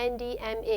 NDMA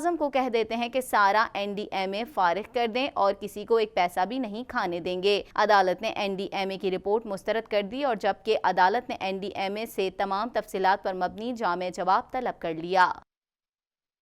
اعظم کو کہہ دیتے ہیں کہ سارا NDMA فارغ کر دیں اور کسی کو ایک پیسہ بھی نہیں کھانے دیں گے۔ عدالت نے NDMA کی رپورٹ مسترد کر دی اور جبکہ عدالت نے NDMA سے تمام تفصیلات پر مبنی جامع جواب طلب کر لیا۔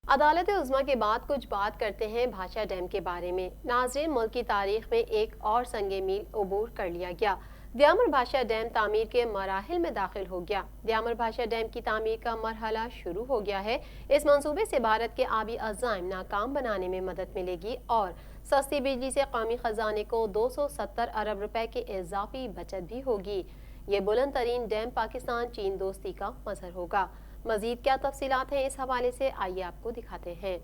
عدالت عظمیٰ کے بعد کچھ بات کرتے ہیں بھاشا ڈیم کے بارے میں۔ ناظرین، ملک کی تاریخ میں ایک اور سنگ میل عبور کر لیا گیا۔ دیامر بھاشا ڈیم تعمیر کے مراحل میں داخل ہو گیا۔ دیامر بھاشا ڈیم کی تعمیر کا مرحلہ شروع ہو گیا ہے۔ اس منصوبے سے بھارت کے آبی عزائم ناکام بنانے میں مدد ملے گی اور سستی بجلی سے قومی خزانے کو 270 ارب روپے کی اضافی بچت بھی ہوگی۔ یہ بلند ترین ڈیم پاکستان چین دوستی کا مظہر ہوگا۔ مزید کیا تفصیلات ہیں اس حوالے سے، آئیے آپ کو دکھاتے ہیں۔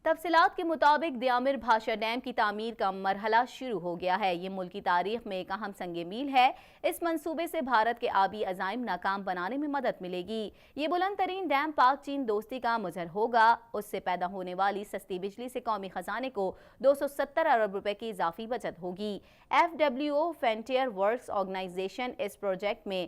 تفصیلات کے مطابق دیامر بھاشا ڈیم کی تعمیر کا مرحلہ شروع ہو گیا ہے۔ یہ ملک کی تاریخ میں ایک اہم سنگ میل ہے۔ اس منصوبے سے بھارت کے آبی عزائم ناکام بنانے میں مدد ملے گی۔ یہ بلند ترین ڈیم پاک چین دوستی کا مظہر ہوگا۔ اس سے پیدا ہونے والی سستی بجلی سے قومی خزانے کو 270 ارب روپے کی اضافی بچت ہوگی۔ FWO فرنٹیئر ورکس آرگنائزیشن اس پروجیکٹ میں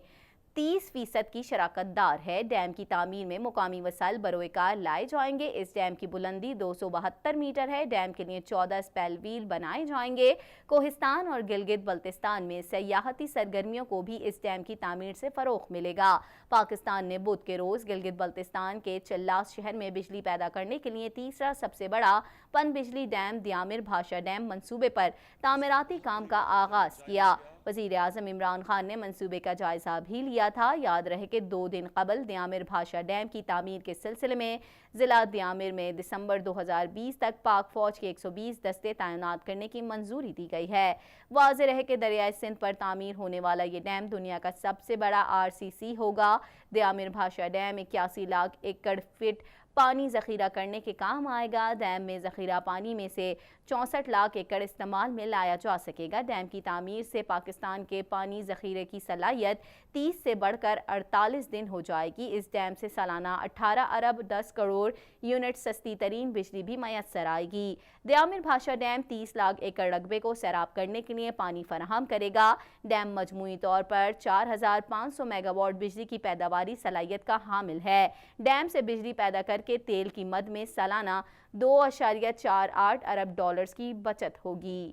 30% کی شراکت دار ہے۔ ڈیم کی تعمیر میں مقامی وسائل بروئے کار لائے جائیں گے۔ اس ڈیم کی بلندی 272 میٹر ہے۔ ڈیم کے لیے 14 اسپیل ویل بنائے جائیں گے۔ کوہستان اور گلگت بلتستان میں سیاحتی سرگرمیوں کو بھی اس ڈیم کی تعمیر سے فروغ ملے گا۔ پاکستان نے بدھ کے روز گلگت بلتستان کے چلاس شہر میں بجلی پیدا کرنے کے لیے تیسرا سب سے بڑا پن بجلی ڈیم دیامر بھاشا ڈیم منصوبے پر تعمیراتی کام کا آغاز کیا۔ وزیر اعظم عمران خان نے منصوبے کا جائزہ بھی لیا تھا۔ یاد رہے کہ 2 دن قبل دیامر بھاشا ڈیم کی تعمیر کے سلسلے میں ضلع دیامر میں دسمبر 2020 تک پاک فوج کے 120 دستے تعینات کرنے کی منظوری دی گئی ہے۔ واضح رہے کہ دریائے سندھ پر تعمیر ہونے والا یہ ڈیم دنیا کا سب سے بڑا RCC ہوگا۔ دیامر بھاشا ڈیم 81 لاکھ ایکڑ فٹ پانی ذخیرہ کرنے کے کام آئے گا۔ ڈیم میں ذخیرہ پانی میں سے 64 لاکھ ایکڑ استعمال میں لایا جا سکے گا۔ ڈیم کی تعمیر سے پاکستان کے پانی ذخیرے کی صلاحیت 30 سے بڑھ کر 48 دن ہو جائے گی۔ اس ڈیم سے سالانہ 18 ارب 10 کروڑ یونٹ سستی ترین بجلی بھی میسر آئے گی۔ دیامر بھاشا ڈیم 30 لاکھ ایکڑ رقبے کو سیراب کرنے کے لیے پانی فراہم کرے گا۔ ڈیم مجموعی طور پر 4500 میگا واٹ بجلی کی پیداواری صلاحیت کا حامل ہے۔ ڈیم سے بجلی پیدا کر کے تیل کی مد میں سالانہ 2.48 ارب ڈالرز کی بچت ہوگی۔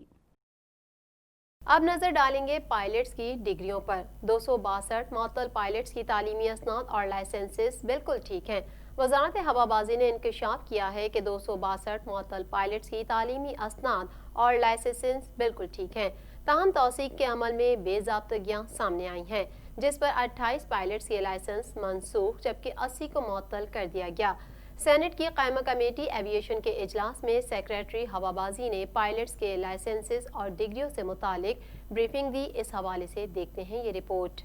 اب نظر ڈالیں گے پائلٹس کی ڈگریوں پر۔ 262 معطل پائلٹس کی تعلیمی اسناد اور لائسنسز بالکل ٹھیک ہیں۔ وزارت ہوابازی نے انکشاف کیا ہے کہ 262 معطل پائلٹس کی تعلیمی اسناد اور لائسنسز بالکل ٹھیک ہیں، تاہم توثیق کے عمل میں بے ضابطگیاں سامنے آئی ہیں، جس پر 28 پائلٹس کے لائسنس منسوخ جبکہ 80 کو معطل کر دیا گیا۔ سینٹ کی قائمہ کمیٹی ایویشن کے اجلاس میں سیکریٹری ہوابازی نے پائلٹس کے لائسنسز اور ڈگریوں سے متعلق بریفنگ دی۔ اس حوالے سے دیکھتے ہیں یہ رپورٹ۔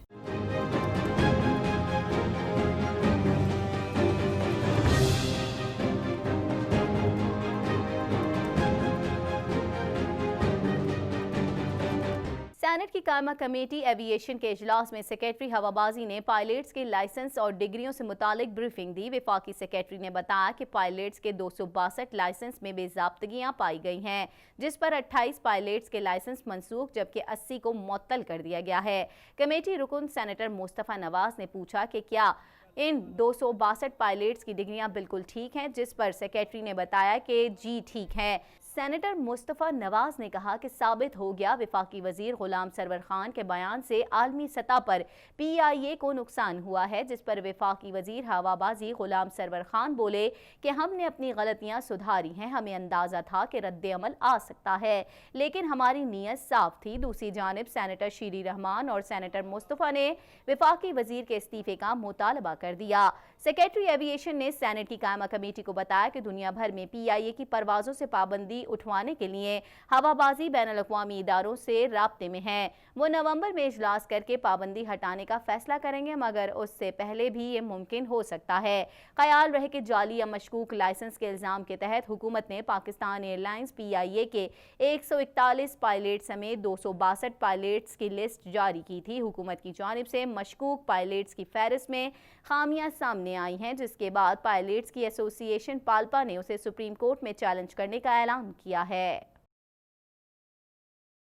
سینٹ کی قائمہ کمیٹی ایویشن کے اجلاس میں سیکریٹری ہوابازی نے پائلٹس کے لائسنس اور ڈگریوں سے متعلق بریفنگ دی۔ وفاقی سیکریٹری نے بتایا کہ پائلٹس کے 262 لائسنس میں بے ضابطگیاں پائی گئی ہیں، جس پر 28 پائلٹس کے لائسنس منسوخ جبکہ 80 کو معطل کر دیا گیا ہے۔ کمیٹی رکن سینیٹر مصطفیٰ نواز نے پوچھا کہ کیا ان 262 پائلٹس کی ڈگریاں بالکل ٹھیک ہیں، جس پر سیکریٹری نے بتایا کہ جی ٹھیک ہیں۔ سینیٹر مصطفیٰ نواز نے کہا کہ ثابت ہو گیا وفاقی وزیر غلام سرور خان کے بیان سے عالمی سطح پر PIA کو نقصان ہوا ہے، جس پر وفاقی وزیر ہوابازی غلام سرور خان بولے کہ ہم نے اپنی غلطیاں سدھاری ہیں، ہمیں اندازہ تھا کہ رد عمل آ سکتا ہے لیکن ہماری نیت صاف تھی۔ دوسری جانب سینیٹر شیری رحمان اور سینیٹر مصطفیٰ نے وفاقی وزیر کے استعفے کا مطالبہ کر دیا۔ سیکریٹری ایویشن نے سینٹ کی قائمہ کمیٹی کو بتایا کہ دنیا بھر میں PIA کی پروازوں سے پابندی اٹھوانے کے لیے ہوابازی بین الاقوامی اداروں سے رابطے میں ہیں۔ وہ نومبر میں اجلاس کر کے پابندی ہٹانے کا فیصلہ کریں گے، مگر اس سے پہلے بھی یہ ممکن ہو سکتا ہے۔ خیال رہے کہ جعلی یا مشکوک لائسنس کے الزام کے تحت حکومت نے پاکستان ایئر لائنز PIA کے 141 پائلٹ سمیت 262 پائلٹس کی لسٹ جاری کی تھی۔ حکومت کی جانب سے مشکوک پائلٹس کی فہرست میں خامیاں سامنے آئی ہیں، جس کے بعد پائلٹس کی ایسوسی ایشن پالپا نے اسے سپریم کورٹ میں چیلنج کرنے کا اعلان کیا ہے۔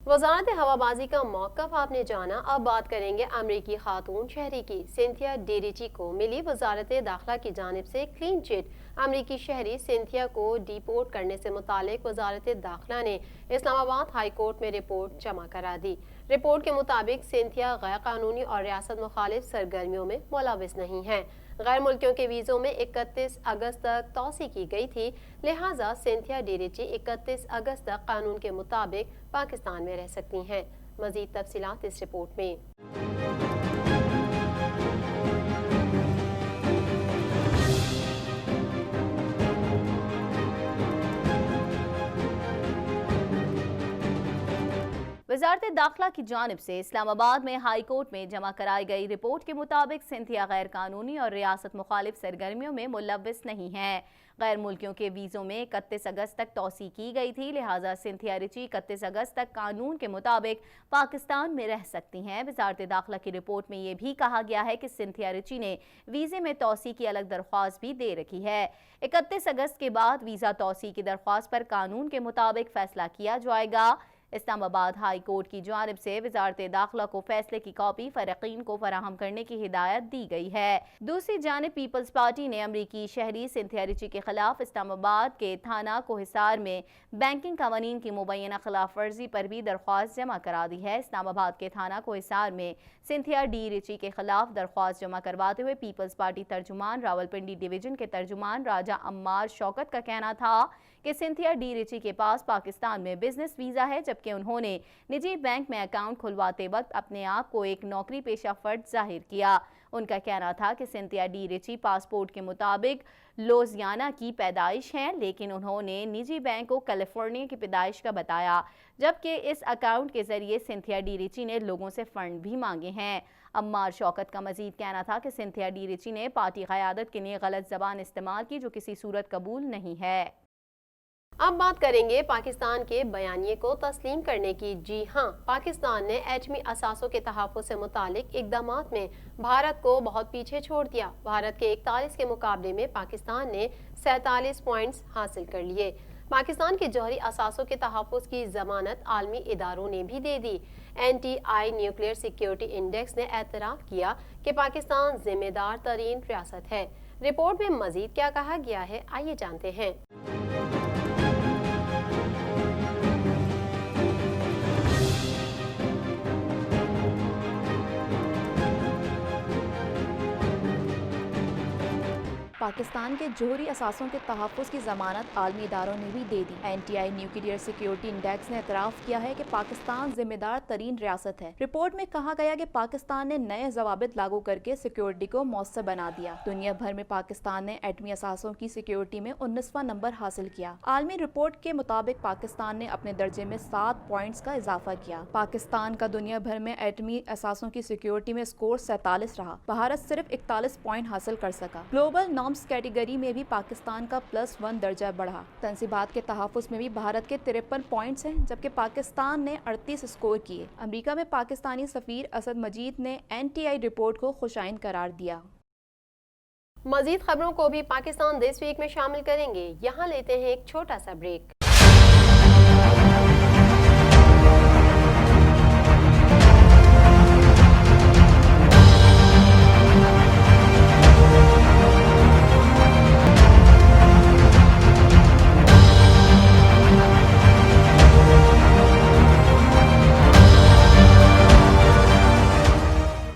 وزارت ہوابازی کا موقف آپ نے جانا، اب بات کریں گے امریکی خاتون شہری کی۔ سینتھیا ڈیریچی کو ملی وزارت داخلہ کی جانب سے کلین چٹ۔ امریکی شہری سینتھیا کو ڈیپورٹ کرنے سے متعلق وزارت داخلہ نے اسلام آباد ہائی کورٹ میں رپورٹ جمع کرا دی۔ رپورٹ کے مطابق سینتھیا غیر قانونی اور ریاست مخالف سرگرمیوں میں ملوث نہیں ہیں۔ غیر ملکیوں کے ویزوں میں 31 اگست تک توسیع کی گئی تھی، لہٰذا سینتھیا ڈیریچی 31 اگست تک قانون کے مطابق پاکستان میں رہ سکتی ہیں۔ مزید تفصیلات اس رپورٹ میں۔ وزارت داخلہ کی جانب سے اسلام آباد میں ہائی کورٹ میں جمع کرائی گئی رپورٹ کے مطابق سینتھیا غیر قانونی اور ریاست مخالف سرگرمیوں میں ملوث نہیں ہے۔ غیر ملکیوں کے ویزوں میں 31 اگست تک توسیع کی گئی تھی، لہٰذا سینتھیا ریچی 31 اگست تک قانون کے مطابق پاکستان میں رہ سکتی ہیں۔ وزارت داخلہ کی رپورٹ میں یہ بھی کہا گیا ہے کہ سینتھیا ریچی نے ویزے میں توسیع کی الگ درخواست بھی دے رکھی ہے۔ 31 اگست کے بعد ویزا توسیع کی درخواست پر قانون کے مطابق فیصلہ کیا جائے گا۔ اسلام آباد ہائی کورٹ کی جانب سے وزارت داخلہ کو فیصلے کی کاپی فریقین کو فراہم کرنے کی ہدایت دی گئی ہے۔ دوسری جانب پیپلز پارٹی نے امریکی شہری سینتھیا ریچی کے خلاف اسلام آباد کے تھانہ کوہسار میں بینکنگ قوانین کی مبینہ خلاف ورزی پر بھی درخواست جمع کرا دی ہے۔ اسلام آباد کے تھانہ کوہسار میں سینتھیا ڈی ریچی کے خلاف درخواست جمع کرواتے ہوئے پیپلز پارٹی ترجمان راولپنڈی ڈویژن کے ترجمان راجہ عمار شوکت کا کہنا تھا کہ سینتھیا ڈی ریچی کے پاس پاکستان میں بزنس ویزا ہے، جبکہ انہوں نے نجی بینک میں اکاؤنٹ کھلواتے وقت اپنے آپ کو ایک نوکری پیشہ فرد ظاہر کیا۔ ان کا کہنا تھا کہ سینتھیا ڈی ریچی پاسپورٹ کے مطابق لوزیانا کی پیدائش ہیں، لیکن انہوں نے نجی بینک کو کیلیفورنیا کی پیدائش کا بتایا، جبکہ اس اکاؤنٹ کے ذریعے سینتھیا ڈی ریچی نے لوگوں سے فنڈ بھی مانگے ہیں۔ عمار شوکت کا مزید کہنا تھا کہ سینتھیا ڈی ریچی نے پارٹی قیادت کے لیے غلط زبان استعمال کی، جو کسی صورت قبول نہیں ہے۔ اب بات کریں گے پاکستان کے بیانیے کو تسلیم کرنے کی۔ جی ہاں، پاکستان نے ایٹمی اثاثوں کے تحفظ سے متعلق اقدامات میں بھارت کو بہت پیچھے چھوڑ دیا۔ بھارت کے 41 کے مقابلے میں پاکستان نے 47 پوائنٹس حاصل کر لیے۔ پاکستان کے جوہری اثاثوں کے تحفظ کی ضمانت عالمی اداروں نے بھی دے دی۔ NTI نیوکلیئر سیکیورٹی انڈیکس نے اعتراف کیا کہ پاکستان ذمہ دار ترین ریاست ہے۔ رپورٹ میں مزید کیا کہا گیا ہے، آئیے جانتے ہیں۔ پاکستان کے جوہری اثاثوں کے تحفظ کی ضمانت عالمی اداروں نے بھی دے دی۔ NTI نیوکلیئر سیکیورٹی انڈیکس نے اعتراف کیا ہے کہ پاکستان ذمہ دار ترین ریاست ہے۔ رپورٹ میں کہا گیا کہ پاکستان نے نئے ضوابط لاگو کر کے سیکیورٹی کو مؤثر بنا دیا۔ دنیا بھر میں پاکستان نے ایٹمی اثاثوں کی سیکیورٹی میں 19واں نمبر حاصل کیا۔ عالمی رپورٹ کے مطابق پاکستان نے اپنے درجے میں 7 پوائنٹس کا اضافہ کیا۔ پاکستان کا دنیا بھر میں ایٹمی اثاثوں کی سیکیورٹی میں اسکور 47 رہا۔ بھارت صرف 41 پوائنٹ حاصل کر سکا۔ گلوبل نارمز کیٹیگری میں بھی پاکستان کا +1 درجہ بڑھا۔ تنصیبات کے تحفظ میں بھی بھارت کے 53 پوائنٹس ہیں، جبکہ پاکستان نے 38 اسکور کیے۔ امریکہ میں پاکستانی سفیر اسد مجید نے NTI رپورٹ کو خوشائند قرار دیا۔ مزید خبروں کو بھی پاکستان دس ویک میں شامل کریں گے، یہاں لیتے ہیں ایک چھوٹا سا بریک۔